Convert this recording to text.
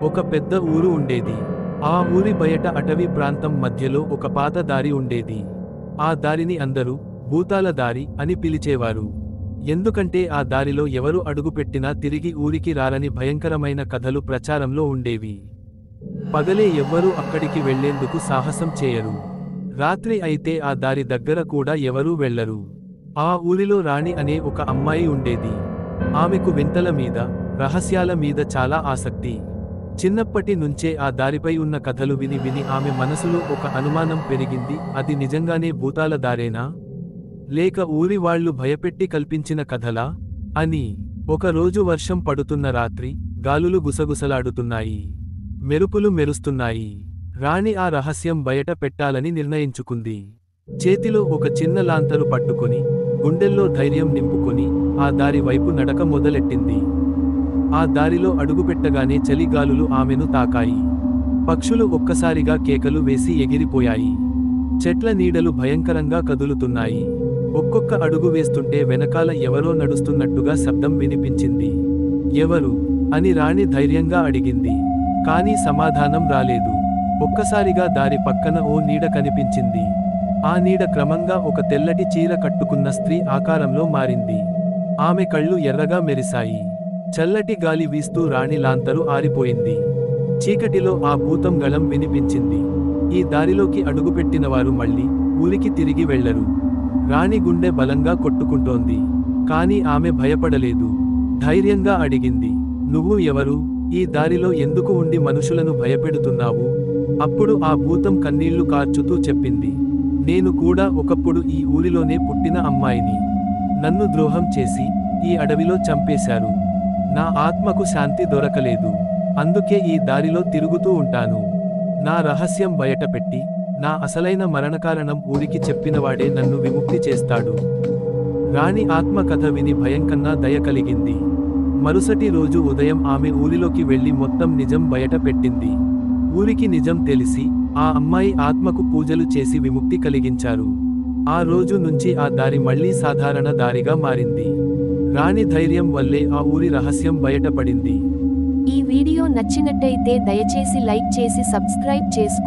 ఒక పెద్ద ఊరు ఉండేది. ఆ ఊరి బయట అటవీ ప్రాంతం మధ్యలో ఒక పాత దారి ఉండేది. ఆ దారిని అందరూ భూతాల దారి అని పిలిచేవారు. ఎందుకంటే ఆ దారిలో ఎవరు అడుగుపెట్టినా తిరిగి ఊరికి రారని భయంకరమైన కథలు ప్రచారంలో ఉండేవి. పగలే ఎవ్వరూ అక్కడికి వెళ్లేందుకు సాహసం చేయరు. రాత్రి అయితే ఆ దారి దగ్గర కూడా ఎవరూ వెళ్లరు. ఆ ఊరిలో రాణి అనే ఒక అమ్మాయి ఉండేది. ఆమెకు వింతల మీద, రహస్యాల మీద చాలా ఆసక్తి. చిన్నప్పటి నుంచే ఆ దారిపై ఉన్న కథలు విని విని ఆమె మనసులో ఒక అనుమానం పెరిగింది. అది నిజంగానే భూతాల దారేనా? లేక ఊరి వాళ్ళు భయపెట్టి కల్పించిన కథలా అని. ఒకరోజు వర్షం పడుతున్న రాత్రి, గాలులు గుసగుసలాడుతున్నాయి. మెరుపులు మెరుస్తున్నాయి. రాణి ఆ రహస్యం బయట పెట్టాలని నిర్ణయించుకుంది. చేతిలో ఒక చిన్న లాంతరు పట్టుకొని, గుండెల్లో ధైర్యం నింపుకొని, ఆ దారి వైపు నడక మొదలెట్టింది. ఆ దారిలో అడుగుపెట్టగానే చలిగాలులు ఆమెను తాకాయి. పక్షులు ఒక్కసారిగా కేకలు వేసి ఎగిరిపోయాయి. చెట్ల నీడలు భయంకరంగా కదులుతున్నాయి. ఒక్కొక్క అడుగు వేస్తుంటే వెనకాల ఎవరో నడుస్తున్నట్టుగా శబ్దం వినిపించింది. ఎవరు అని రాణి ధైర్యంగా అడిగింది. కానీ సమాధానం రాలేదు. ఒక్కసారిగా దారి పక్కన ఓ నీడ కనిపించింది. ఆ నీడ క్రమంగా ఒక తెల్లటి చీర కట్టుకున్న స్త్రీ ఆకారంలో మారింది. ఆమె కళ్ళు ఎర్రగా మెరిశాయి. చల్లటి గాలి వీస్తూ రాణి లాంతరు ఆరిపోయింది. చీకటిలో ఆ భూతం గళం వినిపించింది. ఈ దారిలోకి అడుగుపెట్టినవారు మళ్ళీ ఊరికి తిరిగి వెళ్లరు. రాణి గుండె బలంగా కొట్టుకుంటోంది. కాని ఆమె భయపడలేదు. ధైర్యంగా అడిగింది, నువ్వు ఎవరు? ఈ దారిలో ఎందుకు ఉండి మనుషులను భయపెడుతున్నావు? అప్పుడు ఆ భూతం కన్నీళ్లు కార్చుతూ చెప్పింది, నేను కూడా ఒకప్పుడు ఈ ఊరిలోనే పుట్టిన అమ్మాయిని. నన్ను ద్రోహం చేసి ఈ అడవిలో చంపేశారు. నా ఆత్మకు శాంతి దొరకలేదు. అందుకే ఈ దారిలో తిరుగుతూ ఉంటాను. నా రహస్యం బయటపెట్టి, నా అసలైన మరణకారణం ఊరికి చెప్పినవాడే నన్ను విముక్తి చేస్తాడు. రాణి ఆత్మకథ విని భయంకన్నా దయ కలిగింది. మరుసటి రోజు ఉదయం ఆమె ఊరిలోకి వెళ్లి మొత్తం నిజం బయట పెట్టింది. ఊరికి నిజం తెలిసి, ఆ అమ్మాయి ఆత్మకు పూజలు చేసి విముక్తి కలిగించారు. ఆ రోజు నుంచి ఆ దారి మళ్లీ సాధారణ దారిగా మారింది. రాణి ధైర్యం వల్లే ఆ ఊరి రహస్యం బయటపడింది. ఈ వీడియో నచ్చినట్టయితే దయచేసి లైక్ చేసి సబ్స్క్రైబ్ చేసుకోండి.